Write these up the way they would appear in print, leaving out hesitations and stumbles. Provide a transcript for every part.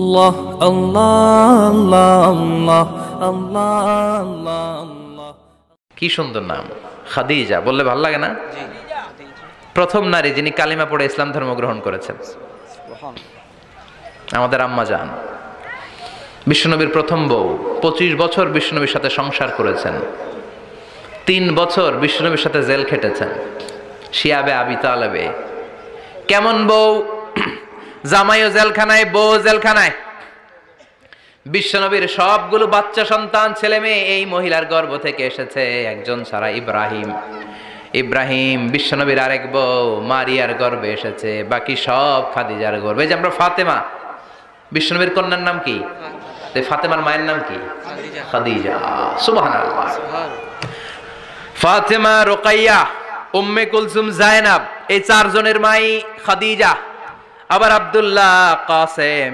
আল্লাহ আল্লাহ আল্লাহ আল্লাহ আল্লাহ আল্লাহ আল্লাহ। কি সুন্দর নাম, খাদিজা বললে ভালো লাগে না? প্রথম নারী যিনি কালিমা পড়ে ইসলাম ধর্ম গ্রহণ করেছেন আমাদের আম্মা জান, বিশ্বনবীর প্রথম বউ। 25 বছর বিশ্বনবীর সাথে সংসার করেছেন, 3 বছর বিশ্বনবীর সাথে জেল খেটেছেন শিয়াবে আবি তালেবে। কেমন বউ! জামাইও জেলখানায়, বউ জেলখানায়। বিশ্বনবীর সবগুলো বাচ্চা সন্তান ছেলে মেয়ে এই মহিলার গর্ভ থেকে এসেছে, একজন ছাড়া ইব্রাহিম। ইব্রাহিম বিশ্বনবীর আরেক বউ মারিয়ার গর্ভে এসেছে, বাকি সব খাদিজার গর্ভে। যে আমরা ফাতেমা, বিশ্বনবীর কন্যার নাম কি? ফাতেমার মায়ের নাম কি? খাদিজা। সুবহানাল্লাহ। ফাতেমা, রুকাইয়া, উম্মে কুলসুম, জায়নাব, এই 4 জনের মাই খাদিজা। আবার আব্দুল্লাহ, কাসেম,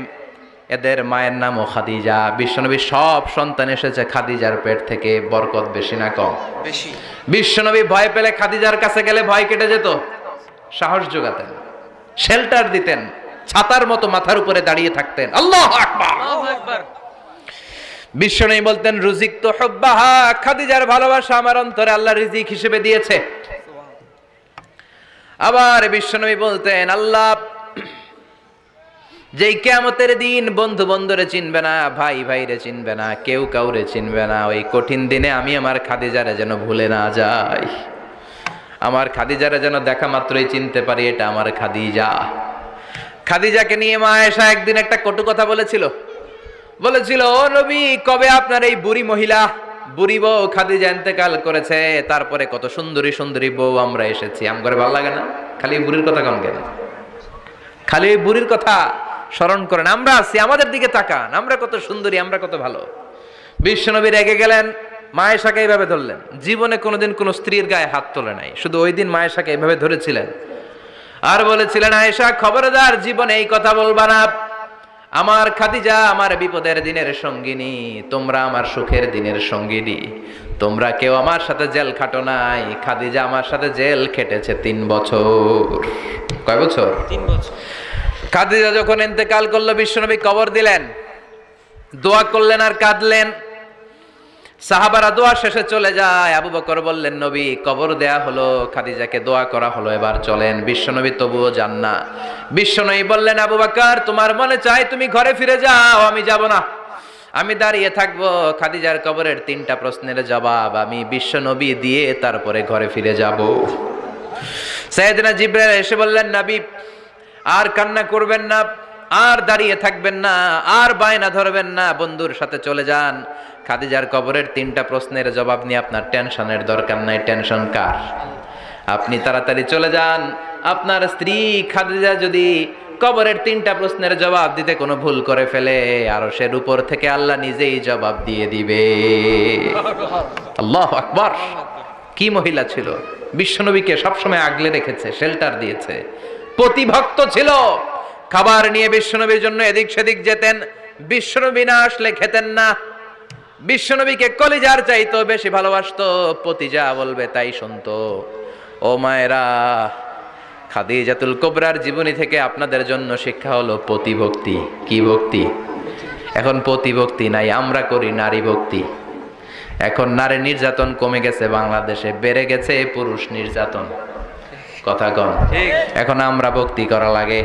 এদের মায়ের নামও খাদিজা। বিশ্বনবীর সব সন্তান এসেছে খাদিজার পেট থেকে। বরকত বেশি না কম? বেশি। বিশ্বনবী ভয় পেলে খাদিজার কাছে গেলে ভয় কেটে যেত, সাহস যোগাতেন, শেল্টার দিতেন, ছাতার মতো মাথার উপরে দাঁড়িয়ে থাকতেন। আল্লাহু আকবার। বিশ্বনবী বলতেন, রুজিক তো হুব্বাহা, খাদিজার ভালোবাসা আমার অন্তরে আল্লাহ রিজিক হিসেবে দিয়েছে। আবার বিশ্বনবী বলতেন, আল্লাহ যেই কিয়ামতের দিন বন্ধু বন্ধুরে চিনবে না, ভাই ভাইরে চিনবে না, কেউ কাউরে চিনবে না, ওই কঠিন দিনে আমি আমার খাদিজারে যেন ভুলে না যাই, আমার খাদিজারে যেন দেখা মাত্রই চিনতে পারি এটা আমার খাদিজা। খাদিজাকে নিয়ে মা আয়েশা একদিন একটা কটু কথা বলেছিল। ও নবী, কবে আপনার এই বুড়ি মহিলা, বুড়ি বউ খাদিজা ইন্তেকাল করেছে, তারপরে কত সুন্দরী সুন্দরী বউ আমরা এসেছি, আমগরে ভালো লাগে না? খালি বুড়ির কথা কম কেন? খালি ওই বুড়ির কথা স্মরণ করেন। আমরা আছি, আমাদের দিকে তাকান, আমরা কত সুন্দরী, আমরা কত ভালো। বিশ্বনবী রেগে গেলেন, মা আয়েশাকে এইভাবে ধরলেন। জীবনে কোনোদিন কোনো স্ত্রীর গায়ে হাত তোলে নাই, শুধু ওই দিন মা আয়েশাকে এইভাবে ধরেছিলেন আর বলেছিলেন, আয়েশা খবরদার, জীবনে এই কথা বলবা না। আমার খাদিজা আমার বিপদের দিনের সঙ্গিনী, তোমরা আমার সুখের দিনের সঙ্গিনী। তোমরা কেউ আমার সাথে জেল খাটো নাই, খাদিজা আমার সাথে জেল খেটেছে 3 বছর। কয় বছর? 3 বছর। খাদিজা যখন ইন্তেকাল করলো, বিশ্বনবী কবর দিলেন, দোয়া করলেন আর কাঁদলেন। সাহাবারা দোয়া শেষে চলে যায়। আবু বকর বললেন, নবী কবর দেয়া হলো, খাদিজাকে দোয়া করা হলো, এবার চলেন। বিশ্বনবী তবুও যান না। বিশ্বনবী বললেন, আবু বকর তোমার মনে চায় তুমি ঘরে ফিরে যাও, আমি যাব না, আমি দাঁড়িয়ে থাকবো। খাদিজার কবরের 3টা প্রশ্নের জবাব আমি বিশ্বনবী দিয়ে তারপরে ঘরে ফিরে যাব। সাইয়েদনা জিবরাইল এসে বললেন, নবী আর কান্না করবেন না, আর দাঁড়িয়ে থাকবেন না, আর বায়না ধরবেন না, বন্ধুর সাথে চলে যান। খাদিজার কবরের 3টা প্রশ্নের জবাব নিয়ে আপনার টেনশনের দরকার নাই। টেনশন কার? আপনি তাড়াতাড়ি চলে যান। আপনার স্ত্রী খাদিজা যদি কবরের 3টা প্রশ্নের জবাব দিতে কোনো ভুল করে ফেলে, আরশের উপর থেকে আল্লাহ নিজেই জবাব দিয়ে দিবে। আল্লাহু আকবার। কি মহিলা ছিল! বিশ্বনবীকে সবসময় আগলে রেখেছে, শেল্টার দিয়েছে, প্রতিভক্ত ছিল। খাবার নিয়ে বিশ্বনবীর জন্য এদিক সেদিক যেতেন, বিশ্বনবী না আসলে খেতেন না। বিশ্বনবীকে কলিজার চাইতো বেশি ভালোবাসতো, পতি যা বলবে তাই শুনতো। ও মায়েরা, খাদিজাতুল কুবরার জীবনী থেকে আপনাদের জন্য শিক্ষা হলো পতিভক্তি। কি ভক্তি? এখন পতিভক্তি নাই, আমরা করি নারী ভক্তি। এখন নারী নির্যাতন কমে গেছে বাংলাদেশে, বেড়ে গেছে পুরুষ নির্যাতন। কথা কন। এখন আমরা ভক্তি করা লাগে,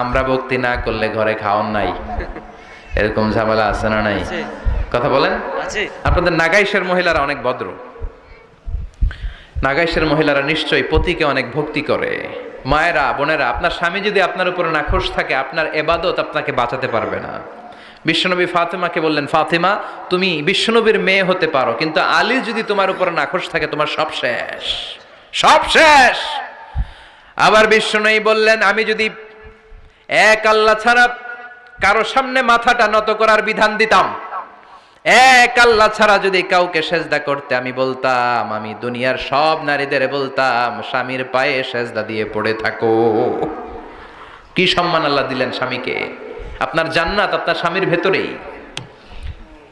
আমরা ভক্তি না করলে ঘরে খাওয়ান নাই, এরকম ঝামেলা আছে না নাই? কথা বলেন। আপনাদের নাগাইশের মহিলারা অনেক ভদ্র, নাগাইশের মহিলারা নিশ্চয়ই পতিকে অনেক ভক্তি করে। মায়েরা, বোনেরা, আপনার স্বামী যদি আপনার উপরে নাখোশ থাকে, আপনার ইবাদত আপনাকে বাঁচাতে পারবে না। বিশ্বনবী ফাতেমাকে বললেন, ফাতেমা তুমি বিশ্বনবীর মেয়ে হতে পারো, কিন্তু আলী যদি তোমার উপরে নাখোশ থাকে, তোমার সব শেষ, সব শেষ। আবার বিশ্বনবী বললেন, আমি যদি এক আল্লাহ ছাড়া কারো সামনে মাথাটা নত করার বিধান দিতাম, এক আল্লাহ ছাড়া যদি কাউকে সেজদা করতে আমি বলতাম, আমি দুনিয়ার সব নারীদের বলতাম স্বামীর পায়ে সেজদা দিয়ে পড়ে থাকো। কি সম্মান আল্লাহ দিলেন স্বামীকে! আপনার জান্নাত আপনার স্বামীর ভেতরেই।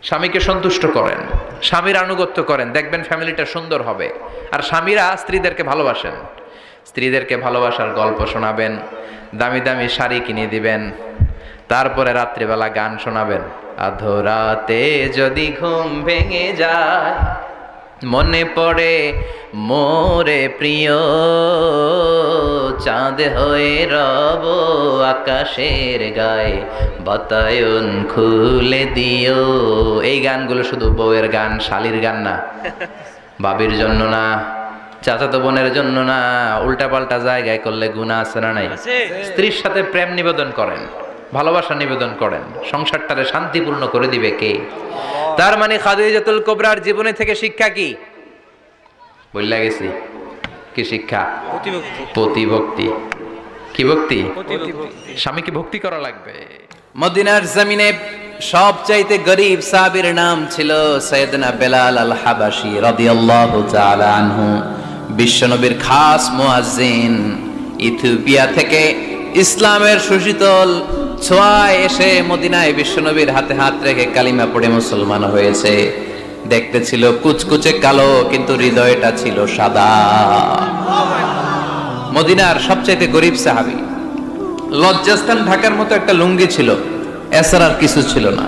স্বামীকে সন্তুষ্ট করেন, স্বামীর আনুগত্য করেন, দেখবেন ফ্যামিলিটা সুন্দর হবে। আর স্বামীরা স্ত্রীদেরকে ভালোবাসেন, স্ত্রীদেরকে ভালোবাসার গল্প শোনাবেন, দামি দামি শাড়ি কিনে দিবেন, তারপরে রাত্রিবেলা গান শোনাবেন। আধরাতে যদি ঘুম ভেঙে যায়, মনে পড়ে মোরে প্রিয়, চাঁদ হয়ে রব আকাশের গায়ে, বাতায়ন খুলে দিও। এই গানগুলো শুধু বউয়ের গান, শালির গান না, বাবির জন্য না, চাচাতো বোনের জন্য না। উল্টাপাল্টা জায়গায় করলে গুনাহ আছে না নাই? স্ত্রীর সাথে প্রেম নিবেদন করেন, ভালোবাসা নিবেদন করেন, সংসারটারে শান্তিপূর্ণ করে দিবে কে? তার মানে খাদিজাতুল কুবরার জীবনে থেকে শিক্ষা কি? বললা গেছি কি শিক্ষা? প্রতিভক্তি। কি ভক্তি? স্বামীকে ভক্তি করা লাগবে। মদিনার জমিনে সবচাইতে গরিব সাহাবীর নাম ছিল সাইয়েদনা বেলাল আল হাবাশী রাদিয়াল্লাহু তাআলা আনহু। বিশ্বনবীর খাস মুয়াজ্জিন, ইথিওপিয়া থেকে ইসলামের সুশীতল ছোঁয়ায় এসে মদিনায় বিশ্বনবীর হাতে হাত রেখে কালিমা পড়ে মুসলমান হয়েছে। দেখতে ছিল কুচকুচে কালো, কিন্তু হৃদয়টা ছিল সাদা। মদিনার সবচাইতে গরিব সাহাবী। লজ্জাস্থান ঢাকার মতো একটা লুঙ্গি ছিল, এছাড়া আর কিছু ছিল না।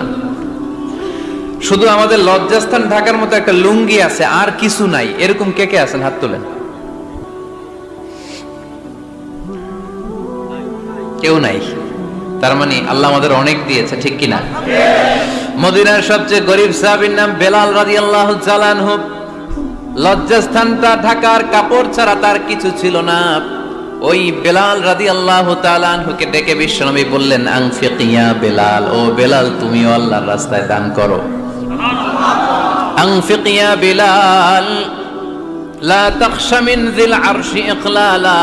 শুধু আমাদের লজ্জাস্থান ঢাকার মতো একটা লুঙ্গি আছে, আর কিছু নাই। এরকম কে কে আছেন? হাত তোলেন। কেউ নাই। তার মানে আল্লাহ আমাদের অনেক দিয়েছে, ঠিক কিনা? মদিনার সবচেয়ে গরিব সাহাবীর নাম বেলাল রাদিয়াল্লাহু তাআলা আনহু। লজ্জাস্থানটা ঢাকার কাপড় ছাড়া তার কিছু ছিল না। ওই বেলাল রাদিয়াল্লাহু তাআলা আনহুকে ডেকে বিশ্বনবী বললেন, আনফিক ইয়া বেলাল, ও বেলাল তুমিও আল্লাহর রাস্তায় দান করো। আনফিক ইয়া বেলাল লা তাখশা মিন যিল আরশি ইকলালা,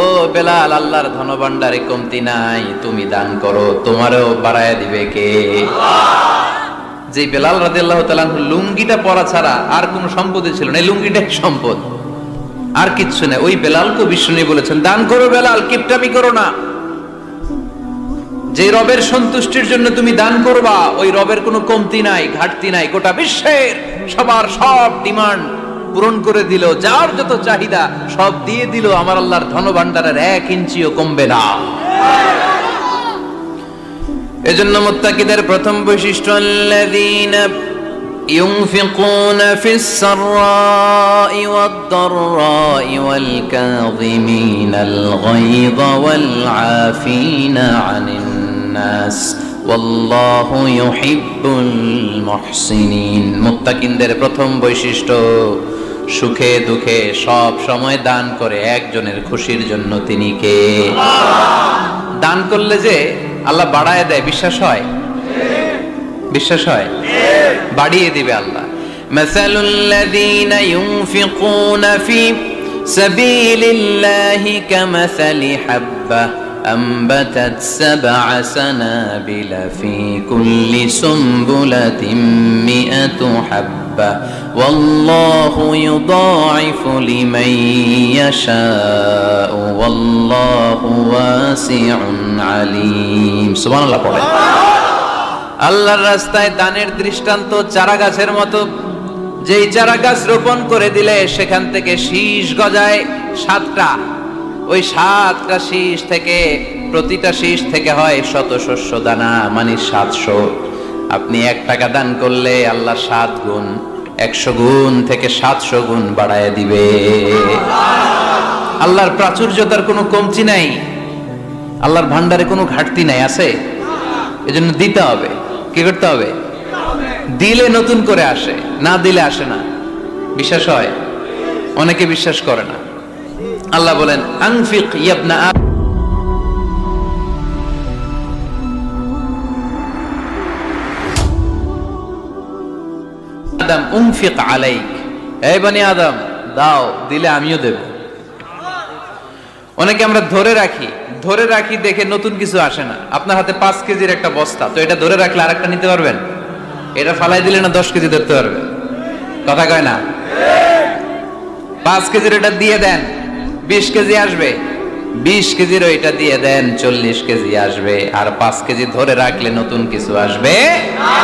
ও বেলাল আল্লাহর ধনভাণ্ডারে কমতি নাই, তুমি দান করো, তোমারও বাড়ায়া দিবে কে? যে বেলাল রাদিয়াল্লাহু তাআলা আনহু লুঙ্গিটা পরা ছাড়া আর কোনো সম্পদই ছিল না, এই লুঙ্গিটাই সম্পদ, আর কিচ্ছু নেই। ওই বেলালকে বিষ্ণু বলেছেন, দান করো বেলাল, কিপটামি করো না। যে রবের সন্তুষ্টির জন্য তুমি দান করবা, ওই রবের কোনো কমতি নাই, ঘাটতি নাই। গোটা বিশ্বের সবার সব ডিমান্ড পূরণ করে দিল, যার যত চাহিদা সব দিয়ে দিল, আমার আল্লাহর ধনভাণ্ডারের 1 ইঞ্চিও কমবে না। এজন্য মুত্তাকিদের প্রথম বৈশিষ্ট্য, আল্লাযীনা ينفقون في السراء والضراء والكاظمين الغيظ والعافين عن الناس والله يحب المحسنين। মুত্তাকিনদের প্রথম বৈশিষ্ট্য, সুখে দুঃখে সব সময় দান করে একজনের খুশির জন্য। তিনি কে? দান করলে যে আল্লাহ বাড়ায় দেয়, বিশ্বাস হয়? বিশ্বাস হয়? বাড়িয়ে দিবে আল্লাহ। মাসালুল লাযীনা ইউনফিকুনা ফি সাবিলিল্লাহি কামাসালি হাব্বা আনবাতাত সাবআ সানাবিলা ফি কুল্লি সুমবুলাতিন মিআতু হাব্বা ওয়াল্লাহু ইউদাঈফু লিমান ইয়াশাউ ওয়াল্লাহু ওয়াসিউন আলীম। সুবহানাল্লাহ পড়ে। আল্লাহর রাস্তায় দানের দৃষ্টান্ত চারা গাছের মতো। যেই চারা গাছ রোপণ করে দিলে সেখান থেকে শীষ গজায় 7টা। ওই 7টা শীষ থেকে, প্রতিটা শীষ থেকে হয় শত শস্য দানা, মানে 700। আপনি 1 টাকা দান করলে আল্লাহ 7 গুণ, 100 গুণ থেকে 700 গুণ বাড়ায় দিবে। আল্লাহর প্রাচুর্যতার কোনো কমতি নাই, আল্লাহর ভান্ডারে কোনো ঘাটতি নাই। আছে? এজন্য দিতে হবে। কি করতে হবে? দিলে নতুন করে আসে, না দিলে আসে না। বিশ্বাস হয়? অনেকে বিশ্বাস করে না। আল্লাহ বলেন, আনফিক ইয়া আদম উনফিক আলাইক, এই বনি আদম দাও, দিলে আমিও দেব। অনেকে আমরা ধরে রাখি দেখে নতুন কিছু আসে না। আপনার হাতে 5 কেজির একটা বস্তা, তো এটা ধরে রাখলে আরেকটা নিতে পারবেন? এটা ফালাই দিলে না 10 কেজি ধরতে পারবেন? কথা কয় না? 5 কেজির এটা দিয়ে দেন, 20 কেজি আসবে। 20 কেজির ওইটা দিয়ে দেন, 40 কেজি আসবে। আর 5 কেজি ধরে রাখলে নতুন কিছু আসবে না।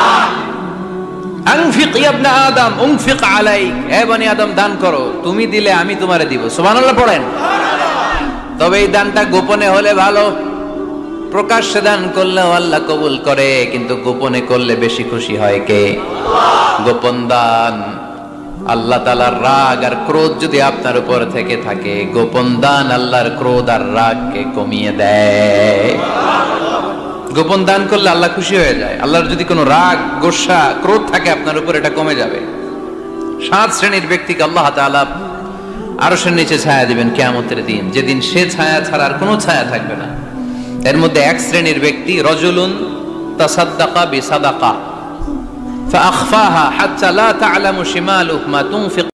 আনফিক ইয়া ইবনে আদম উনফিক আলাইক, হে বনি আদম দান করো, তুমি দিলে আমি তোমারে দিব। সুবহানাল্লাহ পড়েন। তবে এই দানটা গোপনে হলে ভালো। প্রকাশ্যে দান করলেও আল্লাহ কবুল করে, কিন্তু গোপনে করলে বেশি খুশি হয় কে? গোপন দান। আল্লাহ তাআলার রাগ আর ক্রোধ যদি আপনার উপর থেকে থাকে, গোপন দান আল্লাহর ক্রোধ আর রাগকে কমিয়ে দেয়। গোপন দান করলে আল্লাহ খুশি হয়ে যায়। আল্লাহর যদি কোনো রাগ, গোসা, ক্রোধ থাকে আপনার উপর, এটা কমে যাবে। 7 শ্রেণীর ব্যক্তিকে আল্লাহ তাআলা আরশের নিচে ছায়া দিবেন কিয়ামতের দিন, যেদিন সে ছায়া ছাড়া আর কোনো ছায়া থাকবে না। এর মধ্যে 1 শ্রেণীর ব্যক্তি, রজুলুন তাসাদ্দাকা বিসাদাকা ফাআখফাহা হাত্তা লা তা'লামু শিমালুহু মা তুনফিক